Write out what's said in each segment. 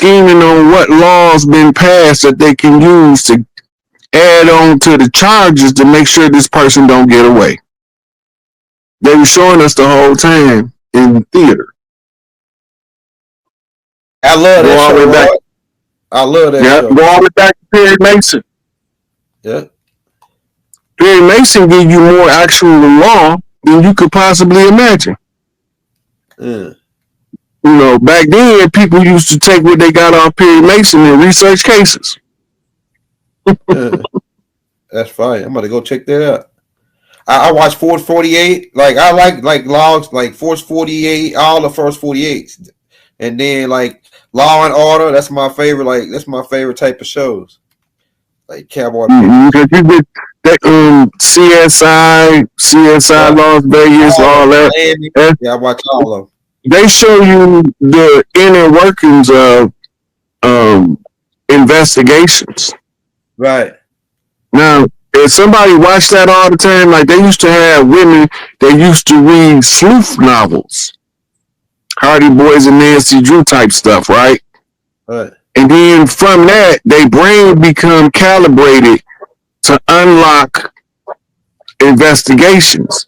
scheming on what laws been passed that they can use to add on to the charges to make sure this person don't get away. They were showing us the whole time in theater. I love that show. Back, I love that show. Go all the way back to Perry Mason. Yeah. Perry Mason give you more actual law than you could possibly imagine. You know, back then people used to take what they got off Perry Mason and research cases. That's fine. I'm gonna go check that out. I watch Force 48. Like I like logs like Force 48, all the first 48s, and then like Law and Order. That's my favorite. Like that's my favorite type of shows. Like Cowboy. CSI, Las Vegas, all that. Yeah, I watch all of them. They show you the inner workings of investigations. Right. Now, if somebody watched that all the time, like they used to have women that used to read sleuth novels, Hardy Boys and Nancy Drew type stuff, right? Right. And then from that, their brain become calibrated to unlock investigations.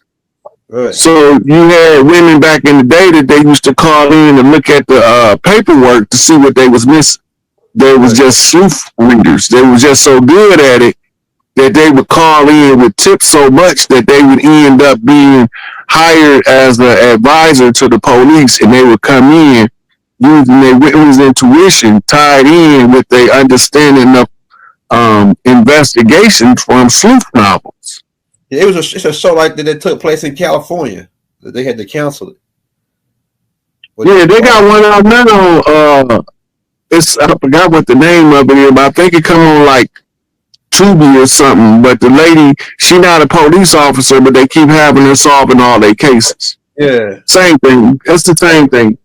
Right. So you had women back in the day that they used to call in and look at the paperwork to see what they was missing. They was just sleuth readers. They were just so good at it that they would call in with tips so much that they would end up being hired as an advisor to the police, and they would come in using their witness intuition tied in with their understanding of investigations from sleuth novels. Yeah, it's a show like that took place in California that they had to cancel it. Yeah, they got one out now. I forgot what the name of it is, but I think it come on like Tubi or something. But the lady, she not a police officer, but they keep having her solving all their cases. Yeah, same thing. It's the same thing.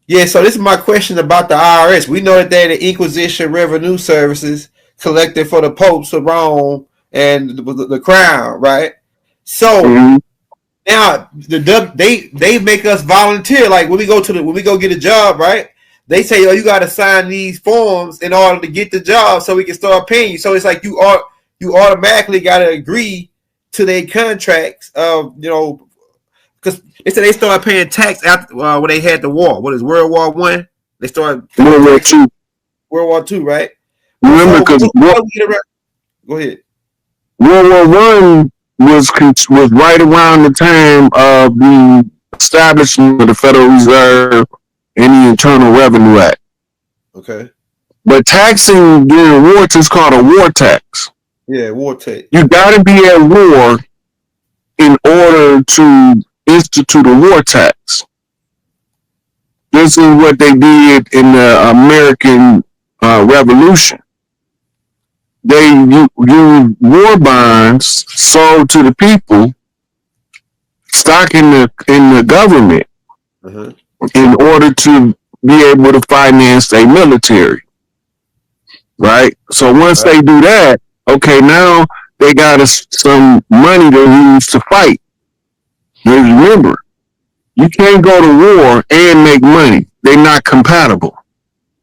Yeah, so this is my question about the IRS. We know that they're the Inquisition Revenue Services collected for the popes of Rome and the crown, right? So now they make us volunteer. Like when we go get a job, right? They say, "Oh, you got to sign these forms in order to get the job, so we can start paying you." So it's like you automatically got to agree to their contracts of because they said they started paying tax after when they had the war. What is World War I? They started World War II. World War II, right? Remember, because go ahead. World War I was right around the time of the establishment of the Federal Reserve and the Internal Revenue Act. Okay. But taxing during war is called a war tax. Yeah, war tax. You got to be at war in order to institute a war tax. This is what they did in the American Revolution. They used war bonds sold to the people, stock in the government, in order to be able to finance their military. Right? So once they do that, okay, now they got some money to use to fight. Just remember, you can't go to war and make money. They're not compatible.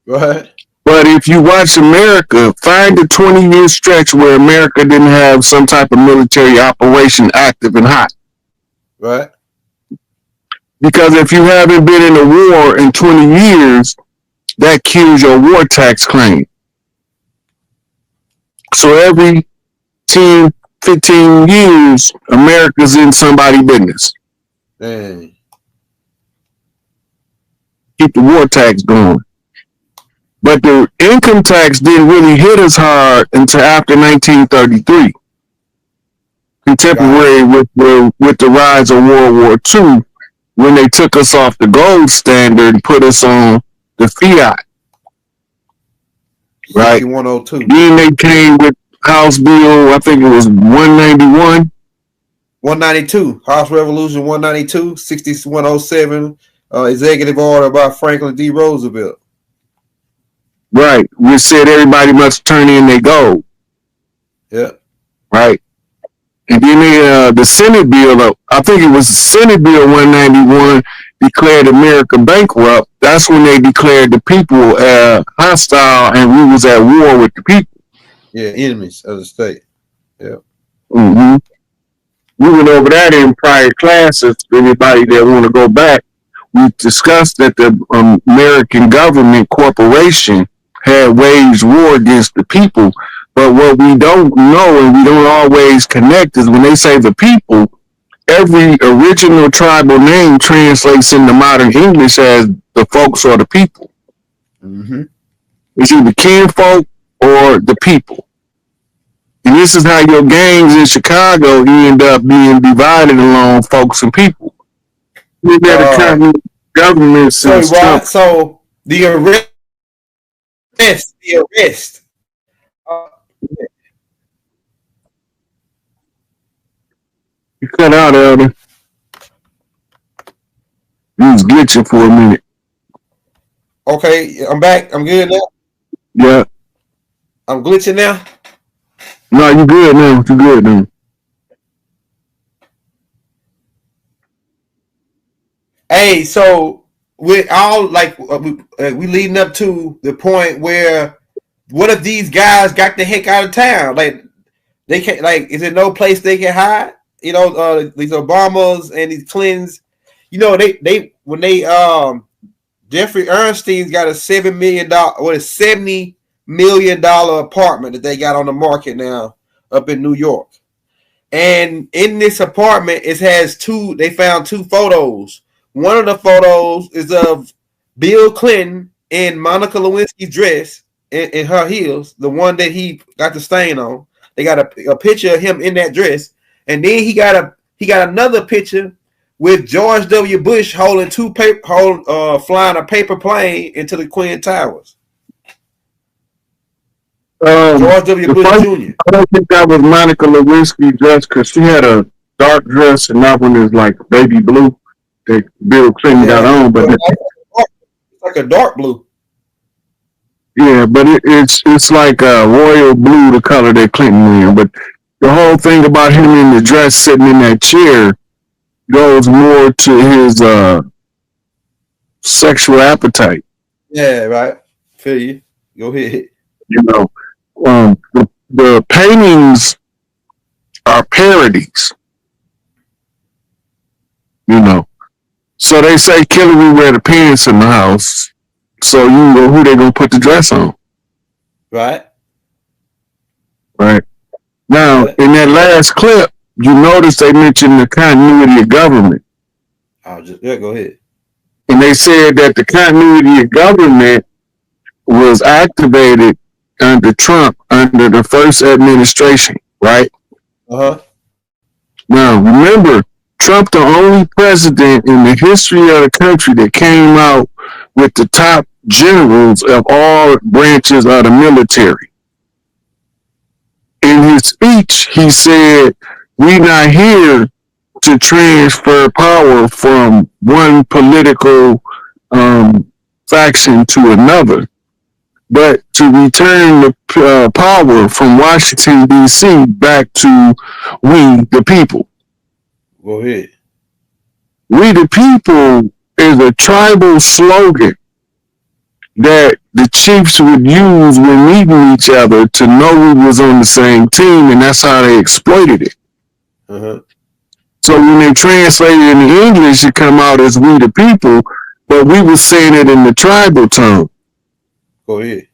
Right. But if you watch America, find a 20-year stretch where America didn't have some type of military operation active and hot. Right. Because if you haven't been in a war in 20 years, that kills your war tax claim. So every 10, 15 years, America's in somebody's business. Dang. Keep the war tax going. But the income tax didn't really hit us hard until after 1933. Contemporary with the rise of World War II, when they took us off the gold standard and put us on the fiat. Right? 102. Then they came with House Bill, I think it was 191. 192. House Resolution 192, 6107, executive order by Franklin D. Roosevelt. Right. We said everybody must turn in their gold. Yeah. Right. And then the Senate bill, I think it was Senate Bill 191, declared America bankrupt, that's when they declared the people hostile, and we was at war with the people. Yeah, enemies of the state. Yeah. Mm-hmm. We went over that in prior classes. For anybody that want to go back, we discussed that the American government corporation had waged war against the people. But what we don't know and we don't always connect is when they say the people, every original tribal name translates into modern English as the folks or the people. Mm-hmm. It's either kinfolk or the people. And this is how your gangs in Chicago end up being divided along folks and people. You got a county government since Trump. So the arrest. You cut out, Elder. You was glitching for a minute. Okay, I'm back. I'm good now. Yeah. I'm glitching now. No, you good now. You good now. Hey, so we all like we leading up to the point where what if these guys got the heck out of town? Like they can't. Like, is there no place they can hide? You know, these Obamas and these Clintons. You know, they when they Jeffrey Epstein's got a $70 million apartment that they got on the market now up in New York. And in this apartment, it has they found two photos. One of the photos is of Bill Clinton in Monica Lewinsky's dress in her heels, the one that he got the stain on. They got a picture of him in that dress. And then he got another picture with George W. Bush flying a paper plane into the Twin Towers. George W. Bush Jr. I don't think that was Monica Lewinsky's dress because she had a dark dress and that one is like baby blue that Bill Clinton got on. But it's like a dark blue. Yeah, but it's like royal blue, the color that Clinton wearing. But the whole thing about him in the dress sitting in that chair goes more to his sexual appetite. Yeah, right. Feel you. Go ahead. You know, the paintings are parodies. You know, so they say Hillary wear the pants in the house. So you know who they gonna put the dress on. Right. Right. Now, in that last clip, you notice they mentioned the continuity of government. Go ahead. And they said that the continuity of government was activated under Trump, under the first administration, right? Uh-huh. Now, remember, Trump the only president in the history of the country that came out with the top generals of all branches of the military. In his speech, he said, "We're not here to transfer power from one political faction to another, but to return the power from Washington, D.C. back to we, the people." Go ahead. We, the people, is a tribal slogan that the chiefs would use when meeting each other to know we was on the same team, and that's how they exploited it. Uh-huh. So when they translated it into English, it come out as we the people, but we were saying it in the tribal tongue. Go ahead.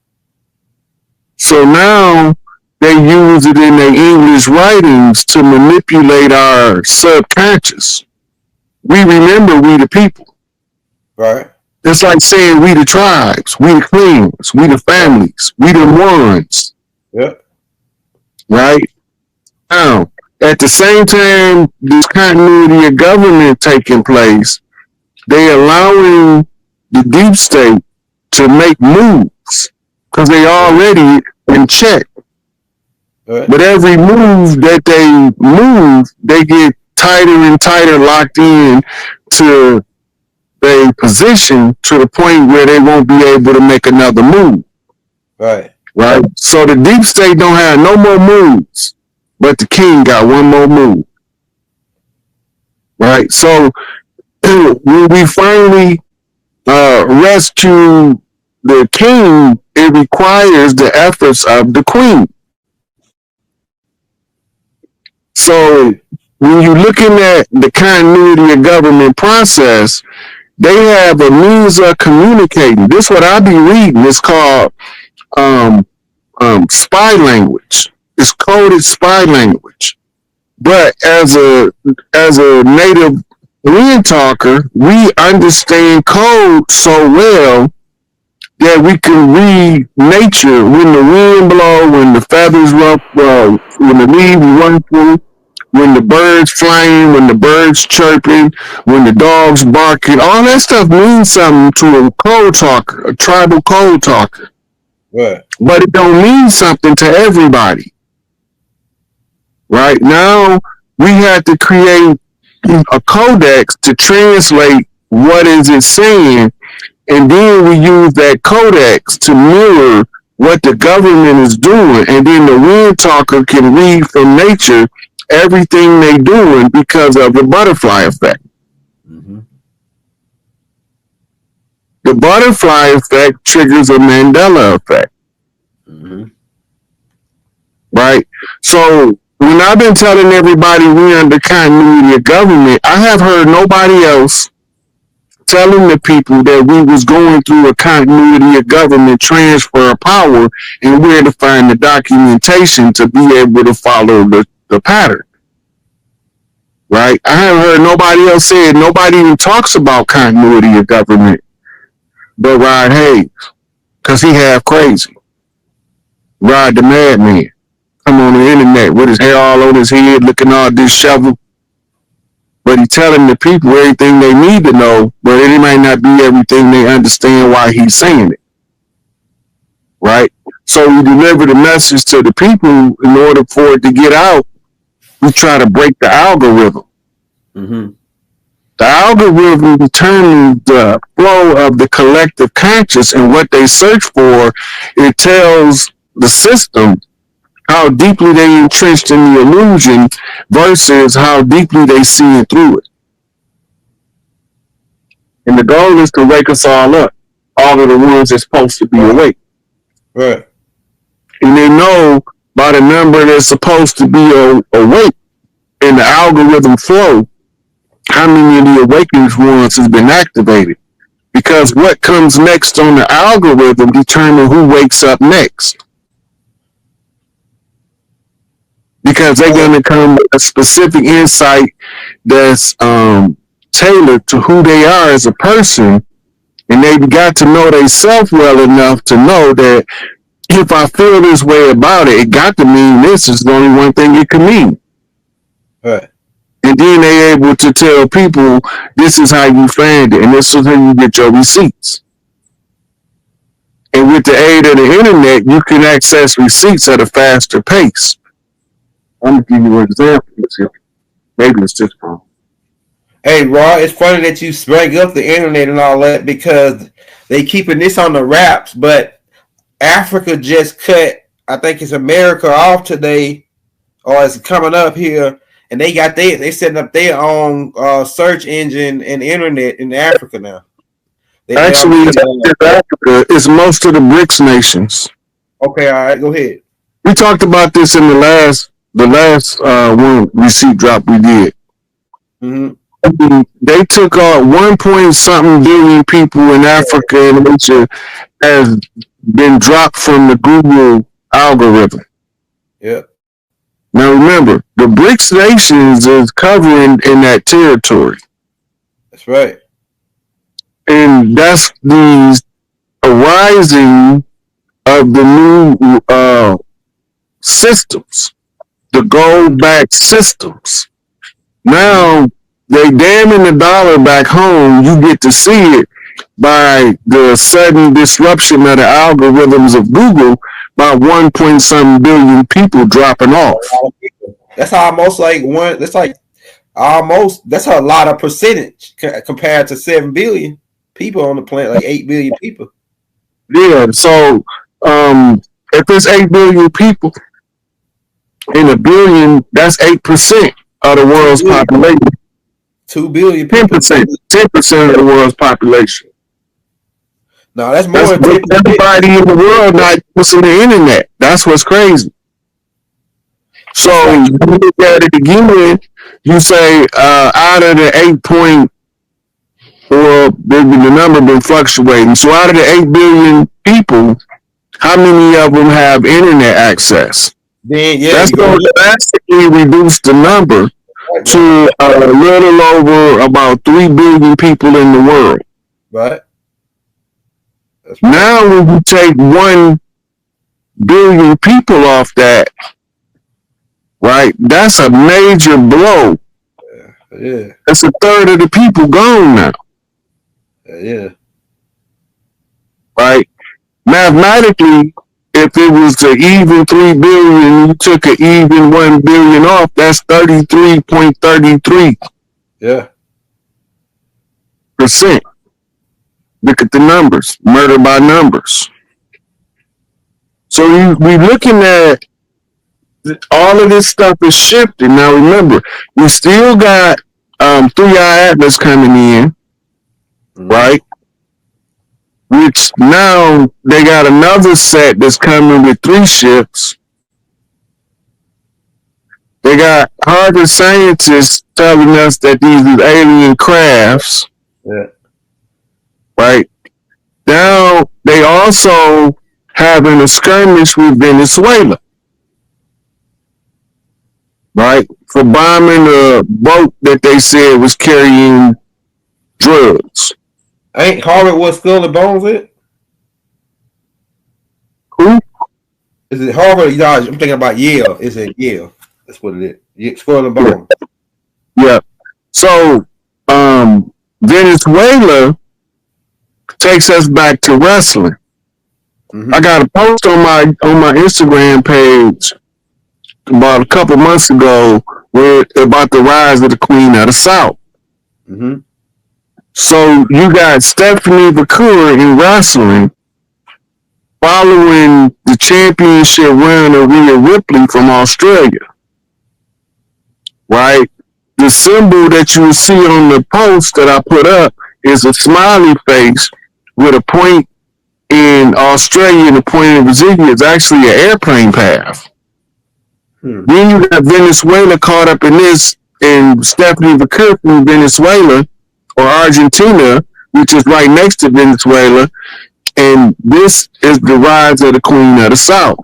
So now they use it in their English writings to manipulate our subconscious. We remember we the people. Right. It's like saying we the tribes, we the clans, we the families, we the ones. Yep. Right? Now, at the same time, this continuity of government taking place, they allowing the deep state to make moves because they already in check. Right. But every move that they move, they get tighter and tighter locked in to a position to the point where they won't be able to make another move. Right. Right. So the deep state don't have no more moves, but the king got one more move. Right. So when we finally rescue the king, it requires the efforts of the queen. So when you're looking at the continuity of government process, they have a means of communicating. This is what I be reading. It's called um, spy language. It's coded spy language. But as a native wind talker, we understand code so well that we can read nature when the wind blow, when the feathers ruffle, when the leaves run, when the birds flying, when the birds chirping, when the dogs barking. All that stuff means something to a code talker, a tribal code talker. Right. But it don't mean something to everybody. Right now, we had to create a codex to translate what is it saying, and then we use that codex to mirror what the government is doing, and then the wind talker can read from nature everything they doing because of the butterfly effect. Mm-hmm. The butterfly effect triggers a Mandela effect. Mm-hmm. Right? So when I've been telling everybody we under continuity of government, I have heard nobody else telling the people that we was going through a continuity of government transfer of power and where to find the documentation to be able to follow the pattern. Right? I haven't heard nobody else say it. Nobody even talks about continuity of government but Rod Hayes, because he half crazy. Rod the madman. Come on the internet with his hair all on his head, looking all disheveled. But he telling the people everything they need to know, but it might not be everything they understand why he's saying it. Right? So we deliver the message to the people in order for it to get out. We try to break the algorithm. Mm-hmm. The algorithm determines the flow of the collective conscious, and what they search for, it tells the system how deeply they entrenched in the illusion versus how deeply they see it through it. And the goal is to wake us all up, all of the ones that's supposed to be awake. Right. And they know by the number that's supposed to be awake in the algorithm flow, how many of the awakened ones has been activated. Because what comes next on the algorithm determines who wakes up next. Because they're going to come with a specific insight that's tailored to who they are as a person, and they've got to know themselves well enough to know that if I feel this way about it, it got to mean this is the only one thing it can mean. Right. And then they're able to tell people, this is how you find it, and this is how you get your receipts. And with the aid of the internet, you can access receipts at a faster pace. I'm going to give you an example. Maybe it's just wrong. Hey, Raw, it's funny that you bring up the internet and all that because they keeping this on the wraps, but Africa just cut, I think it's America off today, or it's coming up here. And they setting up their own search engine and internet in Africa now. Actually, it's Africa. It's most of the BRICS nations. Okay, all right, go ahead. We talked about this in the last one receipt drop we did. Mm-hmm. They took out 1 point something billion people in Africa, and which has been dropped from the Google algorithm. Yep. Now remember, the BRICS nations is covering in that territory. That's right. And that's the arising of the new systems, the gold-backed systems. Now, they damming the dollar back home, you get to see it by the sudden disruption of the algorithms of Google by 1 point something billion people dropping off. That's almost like that's a lot of percentage compared to 7 billion people on the planet, like 8 billion people. Yeah, so if it's 8 billion people in a billion, that's 8% of the world's population. 2 billion Ten people. percent. 10% of the world's population. No, that's more That's than 10%. everybody in the world not using the internet. That's what's crazy. So you look at it again, you say out of the 8 or the number been fluctuating. So out of the 8 billion people, how many of them have internet access? Then That's going to drastically reduce the number to a little over about 3 billion people in the world. Right. Now when you take 1 billion people off that, right, that's a major blow. Yeah. That's a third of the people gone now. Yeah. Right? Mathematically, if it was an even 3 billion, you took an even 1 billion off, that's 33.33%. Yeah. Look at the numbers. Murder by numbers. So we looking at all of this stuff is shifting. Now remember, we still got 3-Eye Atlas coming in, right? Which now they got another set that's coming with 3 ships. They got Harvard scientists telling us that these are alien crafts. Yeah. Right? Now they also having a skirmish with Venezuela. Right? For bombing a boat that they said was carrying drugs. Ain't Harvard what Skull and Bones it? Who? Is it Harvard? I'm thinking about Yale. Is it Yale? That's what it is. Skull and Bones. Yeah. So Venezuela takes us back to wrestling. I got a post on my Instagram page about a couple months ago about the rise of the Queen of the South. So you got Stephanie McClure in wrestling following the championship run of Rhea Ripley from Australia. Right? The symbol that you see on the post that I put up is a smiley face with a point in Australia and a point in Brazil. It's actually an airplane path. Then you got Venezuela caught up in this, and Stephanie McCurry from Venezuela or Argentina, which is right next to Venezuela, and this is the rise of the Queen of the South.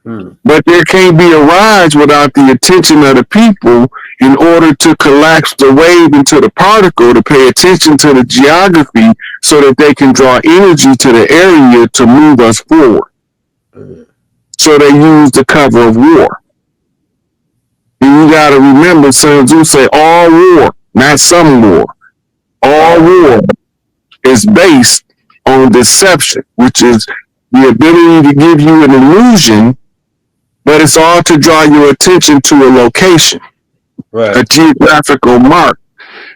But there can't be a rise without the attention of the people in order to collapse the wave into the particle, to pay attention to the geography so that they can draw energy to the area to move us forward. So they use the cover of war. And you got to remember, Sun Tzu say all war, not some war. All war is based on deception, which is the ability to give you an illusion, but it's all to draw your attention to a location, a geographical mark.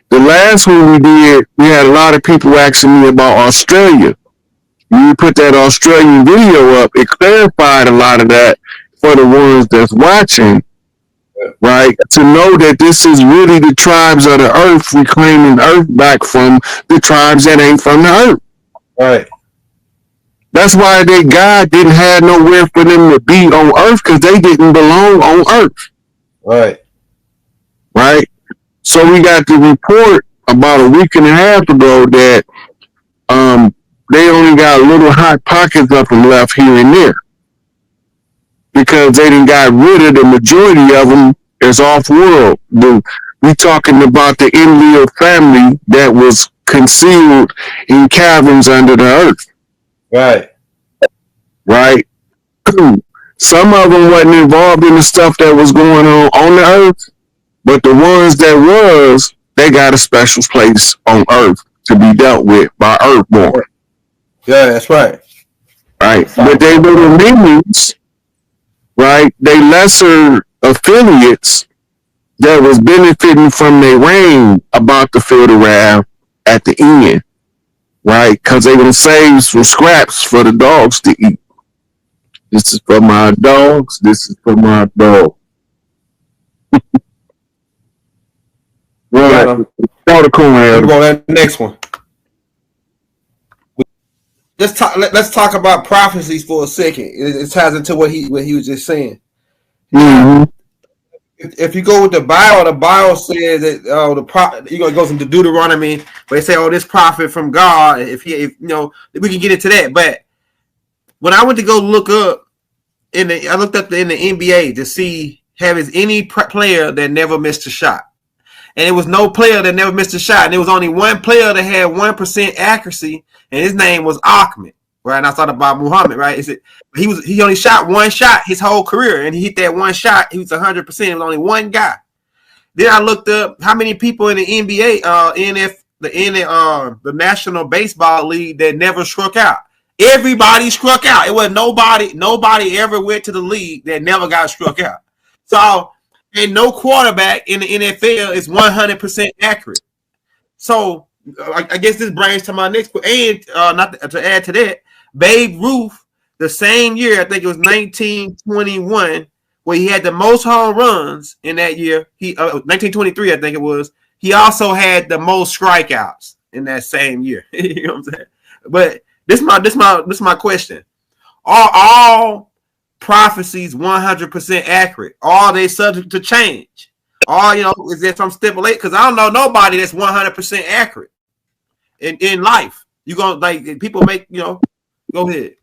The last one we did, we had a lot of people asking me about Australia. When you put that Australian video up, it clarified a lot of that for the ones that's watching, right? To know that this is really the tribes of the earth reclaiming the earth back from the tribes that ain't from the earth. Right. That's why God didn't have nowhere for them to be on earth, because they didn't belong on earth. Right. Right? So we got the report about a week and a half ago that they only got little hot pockets of them left here and there, because they didn't got rid of the majority of them as off-world. We talking about the Enlil family that was concealed in caverns under the earth. Right. Right? Some of them wasn't involved in the stuff that was going on the earth, but the ones that was, they got a special place on earth to be dealt with by Earthborn. Yeah, that's right. Right? But they little minions, right? They lesser affiliates that was benefiting from their reign about to feel the wrath at the end. Right? Because they gonna save some scraps for the dogs to eat. This is for my dogs. This is for my dog. Right. Got him. Throw the coin at We him. go to that next one. Let's talk about prophecies for a second. It ties into what he was just saying. Mm-hmm. If you go with the Bible says that it goes into Deuteronomy, where they say, "Oh, this prophet from God." If you know, we can get into that. But when I went to go look up I looked up in the NBA to see is any player that never missed a shot, and it was no player that never missed a shot, and there was only one player that had 1% accuracy, and his name was Ahmed. Right, and I thought about Muhammad. Right, he only shot one shot his whole career, and he hit that one shot. He was 100%. It was only one guy. Then I looked up how many people in the NBA, the National Baseball League that never struck out. Everybody struck out. It was nobody ever went to the league that never got struck out. So, and no quarterback in the NFL is 100% accurate. So, I guess this brings to my next question. And not to add to that, Babe Ruth, the same year, I think it was 1921, where he had the most home runs in that year. 1923, I think it was. He also had the most strikeouts in that same year. You know what I'm saying? But this is my question. Are all prophecies 100% accurate? Are they subject to change? Or is there some stipulate? Because I don't know nobody that's 100% accurate in life. You gonna people make go ahead.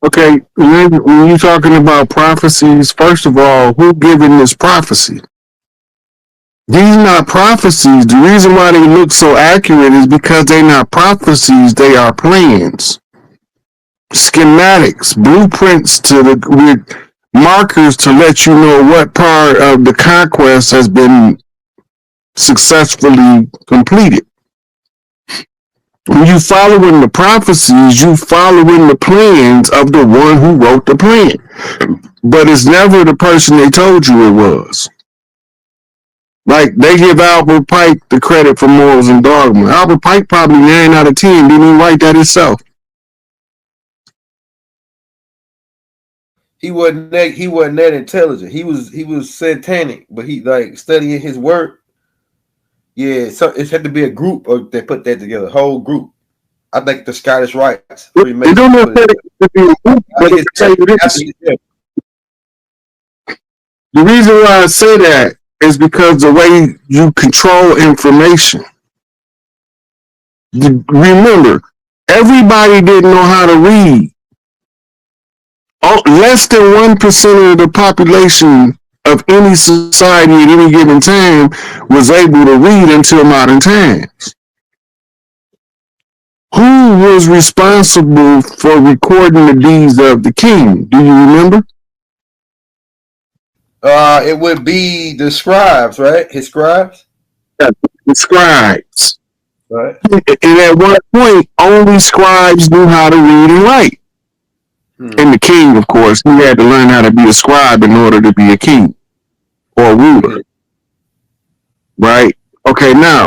Okay, when you're talking about prophecies, first of all, who given this prophecy? These not prophecies. The reason why they look so accurate is because they're not prophecies. They are plans, schematics, blueprints with markers to let you know what part of the conquest has been successfully completed. When you following the prophecies, you following the plans of the one who wrote the plan. But it's never the person they told you it was. Like, they give Albert Pike the credit for Morals and Dogma. Albert Pike probably 9 out of 10 didn't even write that himself. He wasn't that intelligent. He was satanic, but he studying his work. Yeah, so it had to be a group they put that together, a whole group. I think the Scottish Rites. They don't know if it be a group, but they say it is. The reason why I say that is because the way you control information. Remember, everybody didn't know how to read. Less than 1% of the population of any society at any given time was able to read until modern times. Who was responsible for recording the deeds of the king? Do you remember? It would be the scribes, right? His scribes? Yeah, the scribes. Right. And at one point, only scribes knew how to read and write. And the king, of course, he had to learn how to be a scribe in order to be a king or a ruler. Right? Okay, now,